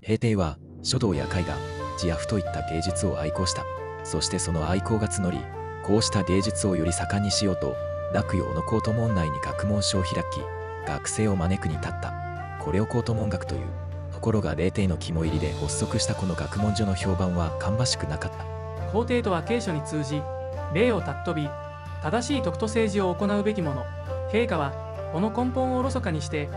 平定は書道や絵画、字や譜といった芸術を愛好した。そしてその愛好が募り、こうした芸術をより盛んにしようと、洛陽の高等門内に学問所を開き、学生を招くに立った。これを高等門学という。ところが例帝の肝入りで発足したこの学問所の評判は芳しくなかった。皇帝とは慶書に通じ、礼を尊び、正しい徳と政治を行うべきもの。陛下はこの根本をおろそかにして、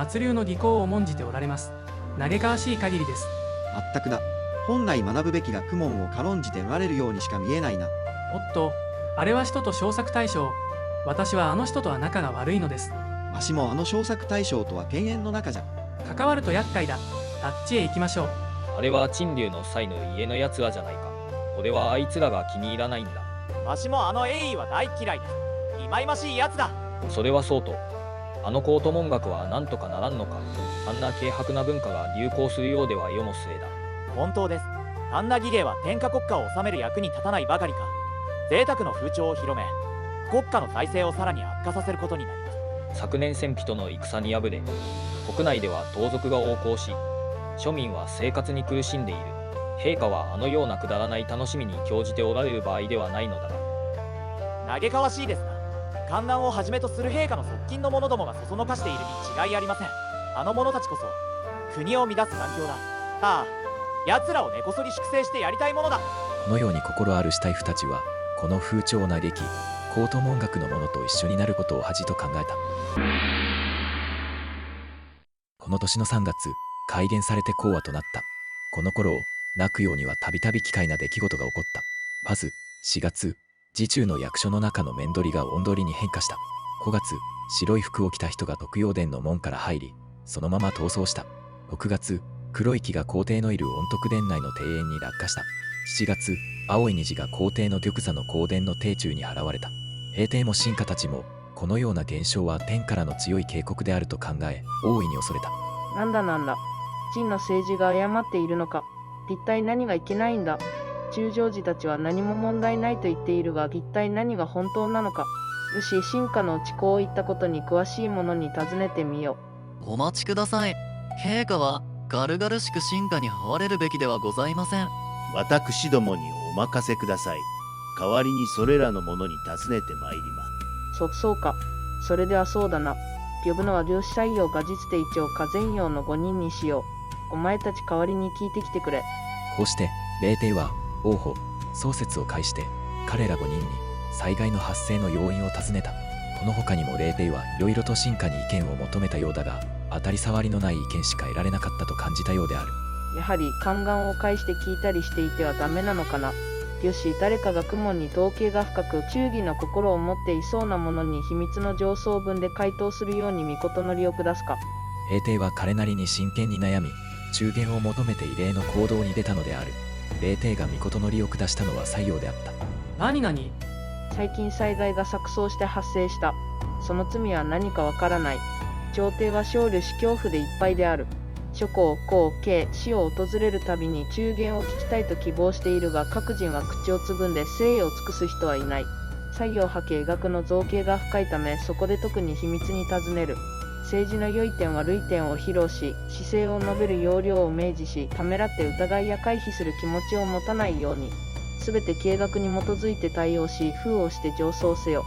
末流の技巧を重んじておられます。嘆かわしい限りです。まったくだ。本来学ぶべき学問を軽んじておられるようにしか見えないな。おっと、あれは人と小作大将。私はあの人とは仲が悪いのです。わしもあの小作大将とは犬猿の仲じゃ。関わると厄介だ。あっちへ行きましょう。あれは陳竜の際の家のやつらじゃないか。俺はあいつらが気に入らないんだ。わしもあの栄意は大嫌いです。忌々しいやつだ。それはそうと、あの高等門学はなんとかならんのか。あんな軽薄な文化が流行するようでは世の末だ。本当です。あんな儀芸は天下国家を治める役に立たないばかりか、贅沢の風潮を広め、国家の財政をさらに悪化させることになります。昨年戦費との戦に敗れ、国内では盗賊が横行し、庶民は生活に苦しんでいる。陛下はあのようなくだらない楽しみに興じておられる場合ではないのだが。嘆かわしいですが、観南をはじめとする陛下の側近の者どもがそそのかしているに違いありません。あの者たちこそ国を乱す環境だ。ああ、奴らを根こそり粛清してやりたいものだ。このように心あるしたい夫たちは、この風潮を嘆き、高等門学の者と一緒になることを恥と考えた。この年の3月、改元されて講和となった。この頃、洛陽にはたびたび奇怪な出来事が起こった。まず、4月、侍中の役所の中の面取りがおんどりに変化した。5月、白い服を着た人が徳陽殿の門から入り、そのまま逃走した。6月、黒い木が皇帝のいる恩徳殿内の庭園に落下した。7月、青い虹が皇帝の玉座の皇殿の庭中に現れた。平帝も臣下たちも、このような現象は天からの強い警告であると考え、大いに恐れた。なんだなんだ。陳の政治が誤っているのか。一体何がいけないんだ。中将寺たちは何も問題ないと言っているが、一体何が本当なのか。よし、臣下のうちこういったことに詳しい者に尋ねてみよう。お待ちください。陛下は軽々しく臣下に這われるべきではございません。私どもにお任せください。代わりにそれらの者に尋ねてまいります。そうか。それではそうだな。呼ぶのは領司採用が実手一応か全用の5人にしよう。お前たち代わりに聞いてきてくれ。こうして例帝は王甫、宗節を介して彼ら5人に災害の発生の要因を尋ねた。この他にも例帝はいろいろと臣下に意見を求めたようだが、当たり障りのない意見しか得られなかったと感じたようである。やはり宦官を介して聞いたりしていてはダメなのかな。よし、誰か学問に統計が深く忠義の心を持っていそうなものに秘密の上層文で回答するように御事の利を下すか。平帝は彼なりに真剣に悩み、中間を求めて異例の行動に出たのである。例帝が御事の利を下したのは西洋であった。何最近災害が錯綜して発生した。その罪は何かわからない。朝廷は少慮し恐怖でいっぱいである。諸公、公、慶、死を訪れるたびに中間を聞きたいと希望しているが、各人は口をつぐんで誠意を尽くす人はいない。西洋派計学の造形が深いため、そこで特に秘密に尋ねる。政治の良い点悪い点を披露し、姿勢を述べる要領を明示し、ためらって疑いや回避する気持ちを持たないように、すべて計学に基づいて対応し、封をして上奏せよ。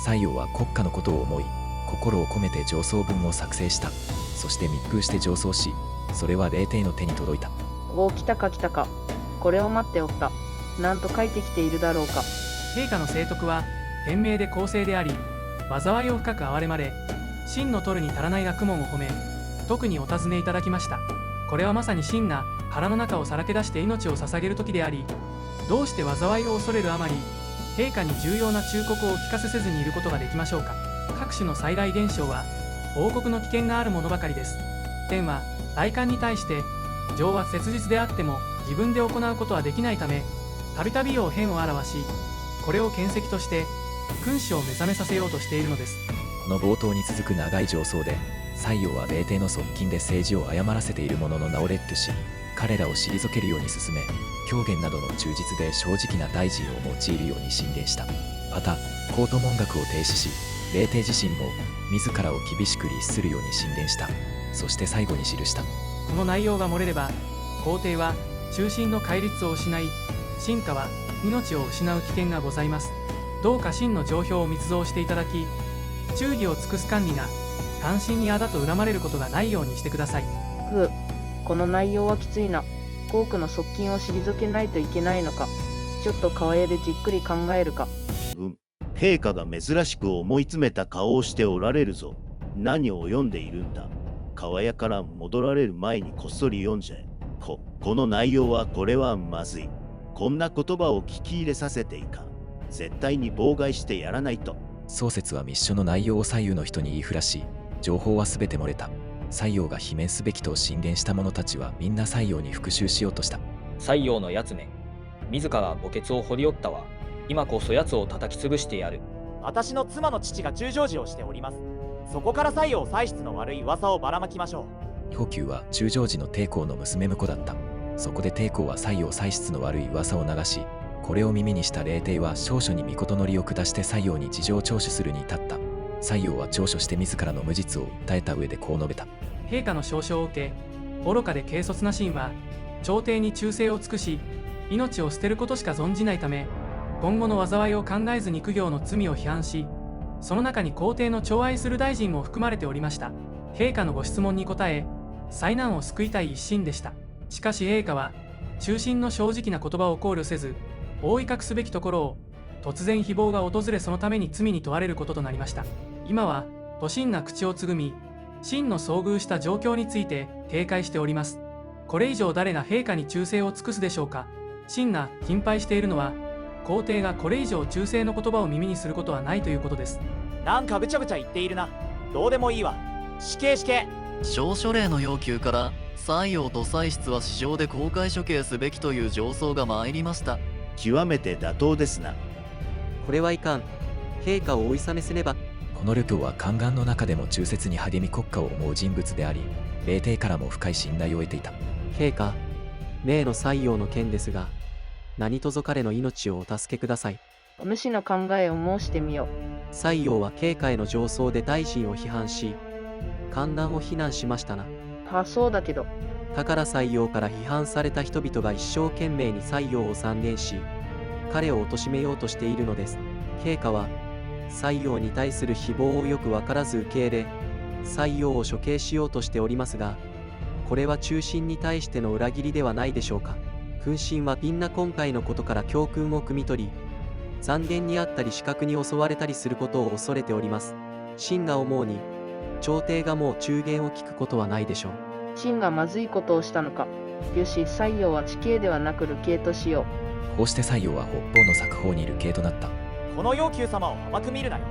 西洋は国家のことを思い、心を込めて上奏文を作成した。そして密封して上奏し、それは例帝の手に届いた。おお、来たか。これを待っておった。なんと書いてきているだろうか。陛下の聖徳は賢明で公正であり、災いを深く憐れまれ、真の取るに足らない学問を褒め、特にお尋ねいただきました。これはまさに真が腹の中をさらけ出して命を捧げる時であり、どうして災いを恐れるあまり、陛下に重要な忠告をお聞かせせずにいることができましょうか。各種の災害現象は王国の危険があるものばかりです。天は大官に対して情は切実であっても自分で行うことはできないため、たびたび世を変を表し、これを見跡として君主を目覚めさせようとしているのです。この冒頭に続く長い上奏で、西洋は例帝の側近で政治を誤らせている者の名を列挙し、彼らを退けるように進め、狂言などの忠実で正直な大臣を用いるように進言した。また高等門学を停止し、例帝自身も自らを厳しく律するように進言した。そして最後に記した。この内容が漏れれば皇帝は中心の戒律を失い、臣下は命を失う危険がございます。どうか真の情報を密造していただき、忠義を尽くす管理が単身にあだと恨まれることがないようにしてください。ふう、この内容はきついな。皇居の側近を退けないといけないのか。ちょっと川屋でじっくり考えるか。陛下が珍しく思い詰めた顔をしておられるぞ。何を読んでいるんだ。川屋から戻られる前にこっそり読んじゃえ。この内容はこれはまずい。こんな言葉を聞き入れさせていかん。絶対に妨害してやらないと。宗節は密書の内容を左右の人に言いふらし、情報は全て漏れた。西洋が罷免すべきと進言した者たちはみんな西洋に復讐しようとした。西洋のやつめ、自ら墓穴を掘り寄ったわ。今こそやつを叩き潰してやる。私の妻の父が中将寺をしております。そこから西洋歳出の悪い噂をばらまきましょう。氷宮は中将寺の帝公の娘婿だった。そこで帝公は西洋歳出の悪い噂を流し、これを耳にした霊帝は少々に御のりを下して西洋に事情聴取するに至った。西洋は調書して自らの無実を訴えた上でこう述べた。陛下の証書を受け、愚かで軽率な臣は朝廷に忠誠を尽くし、命を捨てることしか存じないため、今後の災いを考えずに苦行の罪を批判し、その中に皇帝の寵愛する大臣も含まれておりました。陛下のご質問に答え、災難を救いたい一心でした。しかし陛下は忠臣の正直な言葉を考慮せず、覆い隠すべきところを突然誹謗が訪れ、そのために罪に問われることとなりました。今は都心が口をつぐみ、真の遭遇した状況について警戒しております。これ以上誰が陛下に忠誠を尽くすでしょうか。真が心配しているのは、皇帝がこれ以上忠誠の言葉を耳にすることはないということです。なんかぶちゃぶちゃ言っているな。どうでもいいわ。死刑死刑。証書令の要求から西洋と歳出は市場で公開処刑すべきという上奏が参りました。極めて妥当ですな。これはいかん。陛下をお諌めせねば。この旅教は宦官の中でも忠節に励み国家を思う人物であり、霊帝からも深い信頼を得ていた。陛下、命の西洋の件ですが、何卒彼の命をお助けください。お主の考えを申してみよ。西洋は慶下への上奏で大臣を批判し、宦官を非難しましたな。はあ、そうだけど。だから西洋から批判された人々が一生懸命に西洋を賛言し、彼を貶めようとしているのです。陛下は西洋に対する誹謗をよく分からず受け入れ、西洋を処刑しようとしておりますが、これは忠臣に対しての裏切りではないでしょうか。君臣はみんな今回のことから教訓を汲み取り、残言にあったり死角に襲われたりすることを恐れております。臣が思うに、朝廷がもう忠言を聞くことはないでしょう。臣がまずいことをしたのか。よし、西洋は地形ではなく流刑としよう。こうして西洋は北方の作法に流刑となった。この要求様を甘く見るなよ。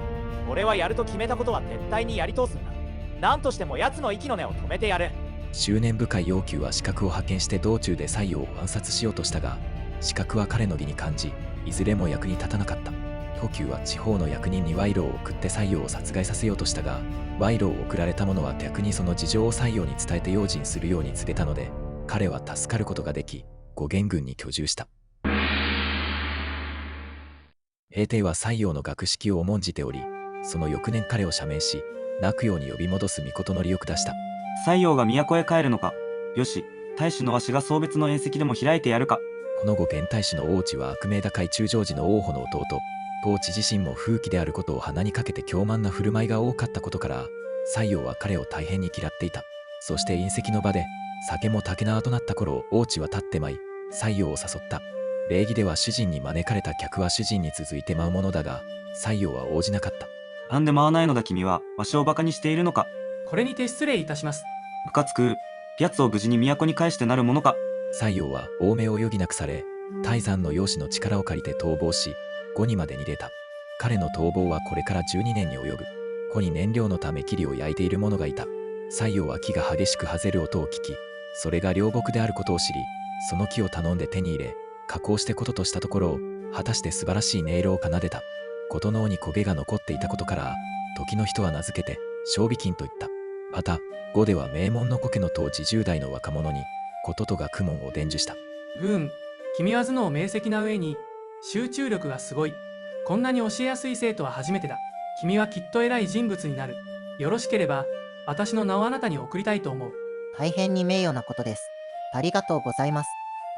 俺はやると決めたことは絶対にやり通すんだ。何としても奴の息の根を止めてやる。執念深い要求は刺客を派遣して道中で西洋を暗殺しようとしたが、刺客は彼の義に感じ、いずれも役に立たなかった。氷宮は地方の役人に賄賂を送って西洋を殺害させようとしたが、賄賂を送られた者は逆にその事情を西洋に伝えて用心するように告げたので、彼は助かることができ、五元軍に居住した。平帝は西洋の学識を重んじており、その翌年彼を赦免し、泣くように呼び戻す御のりを下した。西洋が都へ帰るのか。よし、大使のわしが送別の宴席でも開いてやるか。この後現大使の王子は悪名高い中将寺の王妃の弟、当地自身も風紀であることを鼻にかけて狂慢な振る舞いが多かったことから、西洋は彼を大変に嫌っていた。そして宴席の場で、酒も竹縄となった頃、王子は立って舞い、西洋を誘った。礼儀では主人に招かれた客は主人に続いて舞うものだが、西洋は応じなかった。なんで舞わないのだ君は、わしをバカにしているのか。これにて失礼いたします。ムカつく。奴を無事に都に返してなるものか。西洋は亡命を余儀なくされ、泰山の養子の力を借りて逃亡し、呉にまで逃げた。彼の逃亡はこれから12年に及ぶ。呉に燃料のため木を焼いている者がいた。西洋は木が激しくはぜる音を聞き、それが良木であることを知り、その木を頼んで手に入れ、加工してこととしたところを、果たして素晴らしい音色を奏でた。琴の尾に焦げが残っていたことから、時の人は名付けて、正美金と言った。また、呉では名門の苔の当時10代の若者に、琴と学問を伝授した。君は頭脳明晰な上に、集中力がすごい。こんなに教えやすい生徒は初めてだ。君はきっと偉い人物になる。よろしければ、私の名をあなたに送りたいと思う。大変に名誉なことです。ありがとうございます。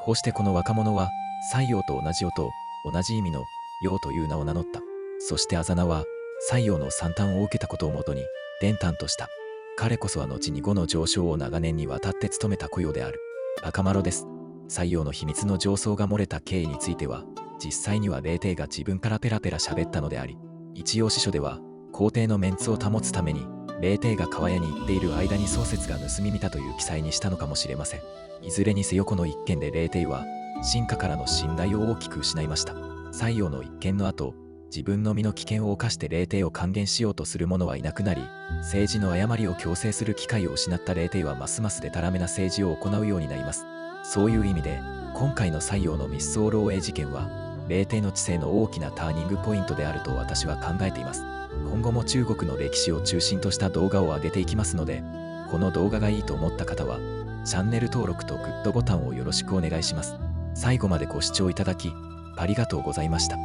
こうしてこの若者は西洋と同じ音、同じ意味の陽という名を名乗った。そしてあざ名は西洋の惨憺を受けたことをもとに伝丹とした。彼こそは後に語の上昇を長年にわたって務めた雇用である。赤丸です。西洋の秘密の上層が漏れた経緯については、実際には霊帝が自分からペラペラ喋ったのであり、一応司書では皇帝のメンツを保つために霊帝が川屋に行っている間に宗節が盗み見たという記載にしたのかもしれません。いずれにせよこの一件で霊帝は臣下からの信頼を大きく失いました。西洋の一件の後、自分の身の危険を冒して霊帝を還元しようとする者はいなくなり、政治の誤りを強制する機会を失った霊帝はますますでたらめな政治を行うようになります。そういう意味で今回の西洋の密葬漏洩事件は霊帝の治世の大きなターニングポイントであると私は考えています。今後も中国の歴史を中心とした動画を上げていきますので、この動画がいいと思った方はチャンネル登録とグッドボタンをよろしくお願いします。最後までご視聴いただきありがとうございました。